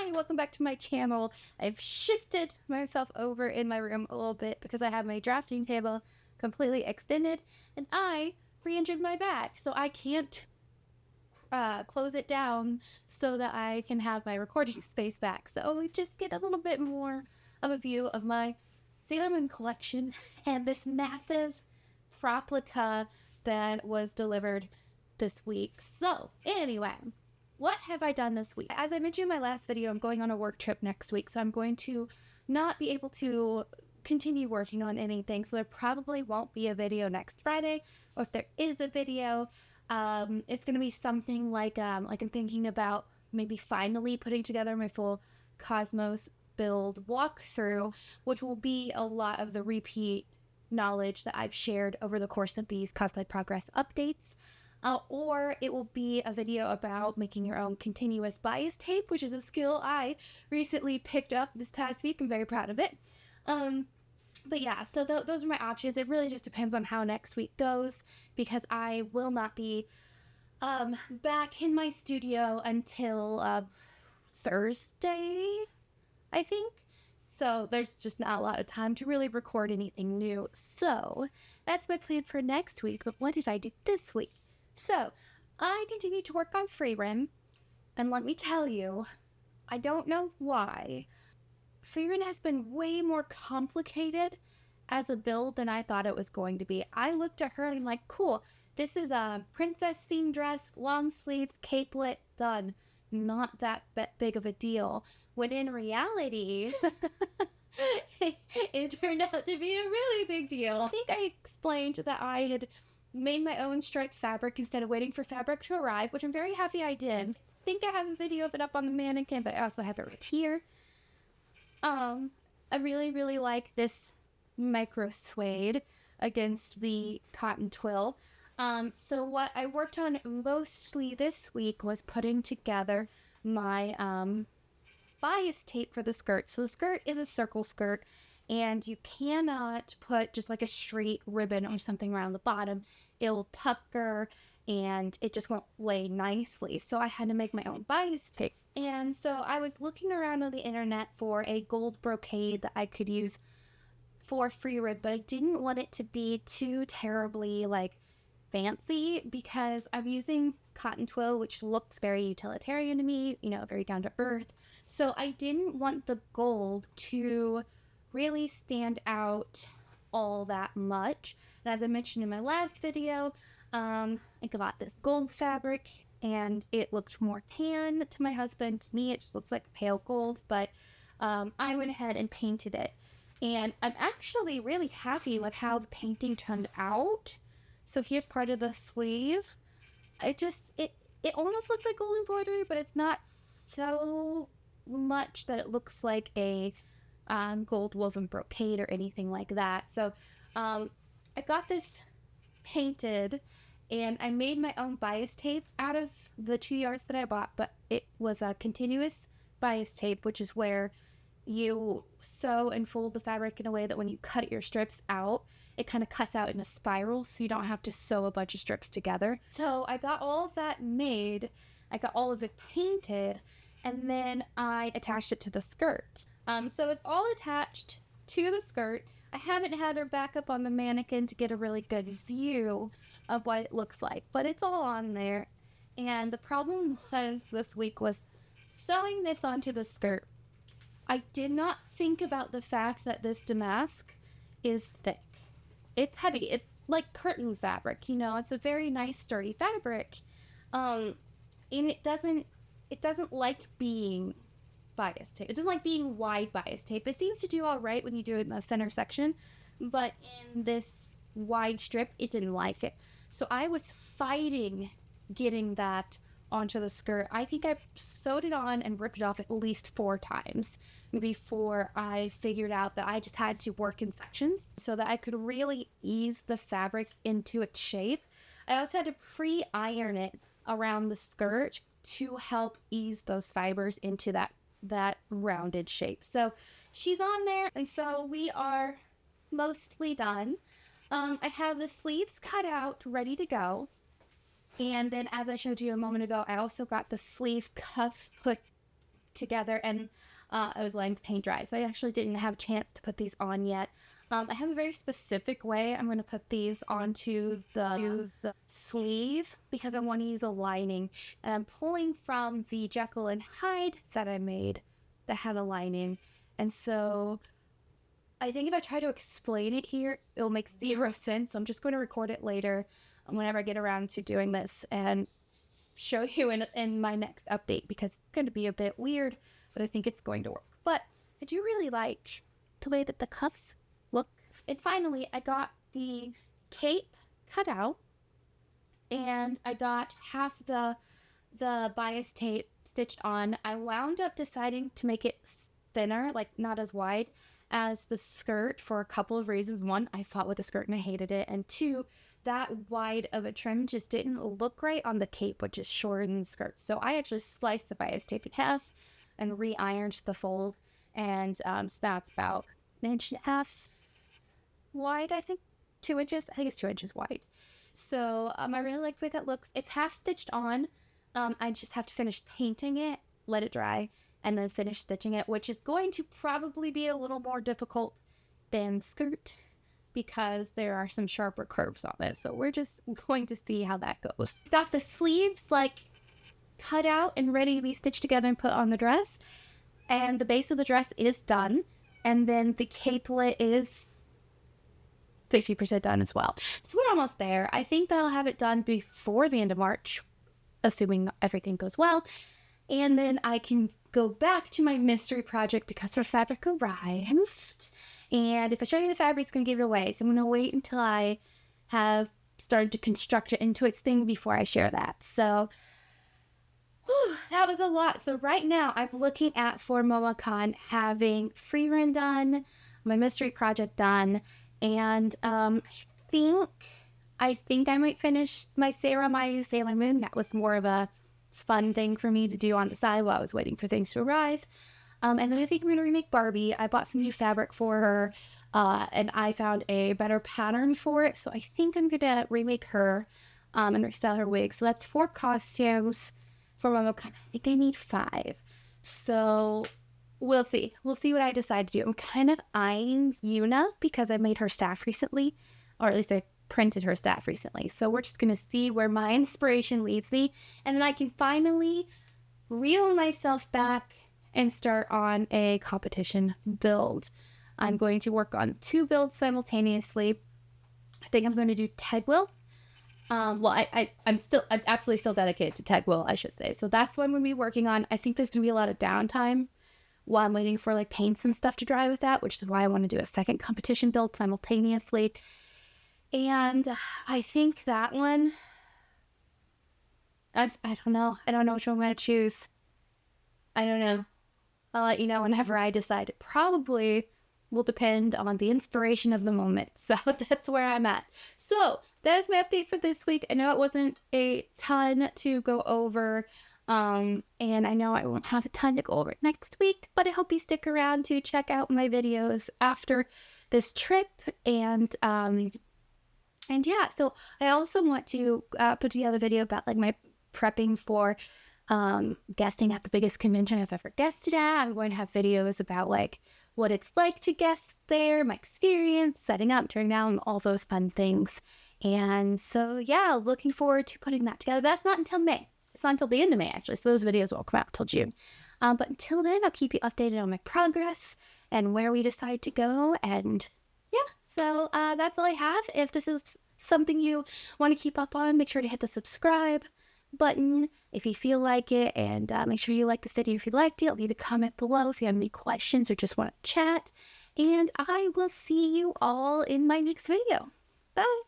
Hi, welcome back to my channel. I've shifted myself over in my room a little bit because I have my drafting table completely extended and I re-injured my back, so I can't close it down so that I can have my recording space back. So we just get a little bit more of a view of my Sailor Moon collection and this massive replica that was delivered this week. So anyway, what have I done this week? As I mentioned in my last video, I'm going on a work trip next week, so I'm going to not be able to continue working on anything, so there probably won't be a video next Friday, or if there is a video, it's going to be something like I'm thinking about maybe finally putting together my full Cosmos build walkthrough, which will be a lot of the repeat knowledge that I've shared over the course of these Cosplay Progress updates. Or it will be a video about making your own continuous bias tape, which is a skill I recently picked up this past week. I'm very proud of it. But yeah, so those are my options. It really just depends on how next week goes, because I will not be back in my studio until Thursday, I think. So there's just not a lot of time to really record anything new. So that's my plan for next week. But what did I do this week? So, I continue to work on Frieren, and let me tell you, I don't know why, Frieren has been way more complicated as a build than I thought it was going to be. I looked at her and I'm like, cool, this is a princess theme dress, long sleeves, capelet, done. Not that big of a deal. When in reality, it turned out to be a really big deal. I think I explained that I had made my own striped fabric instead of waiting for fabric to arrive, which I'm very happy I did. I think I have a video of it up on the mannequin, but I also have it right here. I really like this micro suede against the cotton twill. So what I worked on mostly this week was putting together my bias tape for the skirt. So the skirt is a circle skirt, and you cannot put just like a straight ribbon or something around the bottom. It'll pucker and it just won't lay nicely. So I had to make my own bias tape. And so I was looking around on the internet for a gold brocade that I could use for Frieren, but I didn't want it to be too terribly like fancy because I'm using cotton twill, which looks very utilitarian to me, you know, very down to earth. So I didn't want the gold to really stand out all that much. And as I mentioned in my last video, I got this gold fabric and it looked more tan to my husband. To me, it just looks like pale gold, but I went ahead and painted it. And I'm actually really happy with how the painting turned out. So here's part of the sleeve. It almost looks like gold embroidery, but it's not so much that it looks like a gold woven brocade or anything like that. So I got this painted and I made my own bias tape out of the 2 yards that I bought, but it was a continuous bias tape, which is where you sew and fold the fabric in a way that when you cut your strips out, it kind of cuts out in a spiral, so you don't have to sew a bunch of strips together. So I got all of that made, I got all of it painted, and then I attached it to the skirt. So it's all attached to the skirt. I haven't had her back up on the mannequin to get a really good view of what it looks like, but it's all on there. And the problem was this week was sewing this onto the skirt. I did not think about the fact that this damask is thick. It's heavy. It's like curtain fabric, you know, it's a very nice sturdy fabric. And it doesn't like being bias tape. It doesn't like being wide bias tape. It seems to do all right when you do it in the center section, but in this wide strip, it didn't like it. So I was fighting getting that onto the skirt. I think I sewed it on and ripped it off at least 4 times before I figured out that I just had to work in sections so that I could really ease the fabric into its shape. I also had to pre-iron it around the skirt to help ease those fibers into that rounded shape. So she's on there, and so we are mostly done. I have the sleeves cut out, ready to go. And then, as I showed you a moment ago, I also got the sleeve cuff put together, and I was letting the paint dry. So I actually didn't have a chance to put these on yet. I have a very specific way I'm going to put these onto the sleeve because I want to use a lining. And I'm pulling from the Jekyll and Hyde that I made that had a lining. And so I think if I try to explain it here, it'll make zero sense. So I'm just going to record it later whenever I get around to doing this and show you in my next update, because it's going to be a bit weird, but I think it's going to work. But I do really like the way that the cuffs look. And finally, I got the cape cut out, and I got half the bias tape stitched on. I wound up deciding to make it thinner, like not as wide as the skirt, for a couple of reasons. One, I fought with the skirt and I hated it, and two, that wide of a trim just didn't look right on the cape, which is shorter than the skirt. So I actually sliced the bias tape in half and re-ironed the fold, and so that's about an inch and a half wide, I think. 2 inches? I think it's 2 inches wide. So I really like the way that looks. It's half stitched on. I just have to finish painting it, let it dry, and then finish stitching it, which is going to probably be a little more difficult than skirt because there are some sharper curves on this. So we're just going to see how that goes. Got the sleeves like cut out and ready to be stitched together and put on the dress. And the base of the dress is done. And then the capelet is 50% done as well. So we're almost there. I think that I'll have it done before the end of March, assuming everything goes well. And then I can go back to my mystery project because our fabric arrived. And if I show you the fabric, it's going to give it away. So I'm going to wait until I have started to construct it into its thing before I share that. So that was a lot. So right now I'm looking at, for MomoCon, having Frieren done, my mystery project done, and I think I might finish my Sarah Mayu Sailor Moon. That was more of a fun thing for me to do on the side while I was waiting for things to arrive. And then I think I'm going to remake Barbie. I bought some new fabric for her, and I found a better pattern for it. So I think I'm going to remake her and restyle her wig. So that's 4 costumes for MomoCon. I think I need 5. So we'll see. We'll see what I decide to do. I'm kind of eyeing Yuna because I made her staff recently, or at least I printed her staff recently. So we're just going to see where my inspiration leads me. And then I can finally reel myself back and start on a competition build. I'm going to work on 2 builds simultaneously. I think I'm going to do Tegwill. I'm absolutely still dedicated to Tegwill, I should say. So that's what I'm going to be working on. I think there's going to be a lot of downtime while I'm waiting for like paints and stuff to dry with that, which is why I want to do a second competition build simultaneously. And I think that one, I don't know. I don't know which one I'm going to choose. I don't know. I'll let you know whenever I decide. It probably will depend on the inspiration of the moment. So that's where I'm at. So that is my update for this week. I know it wasn't a ton to go over. And I know I won't have a ton to go over next week, but I hope you stick around to check out my videos after this trip. And yeah, so I also want to put together a video about like my prepping for guesting at the biggest convention I've ever guested at. I'm going to have videos about like what it's like to guest there, my experience, setting up, turning down, all those fun things. And so yeah, looking forward to putting that together. That's not until May. It's not until the end of May actually, so those videos won't come out until June. But until then, I'll keep you updated on my progress and where we decide to go. And yeah, so that's all I have. If this is something you want to keep up on, make sure to hit the subscribe button if you feel like it, and make sure you like this video if you liked it. Leave a comment below if you have any questions or just want to chat, and I will see you all in my next video. Bye.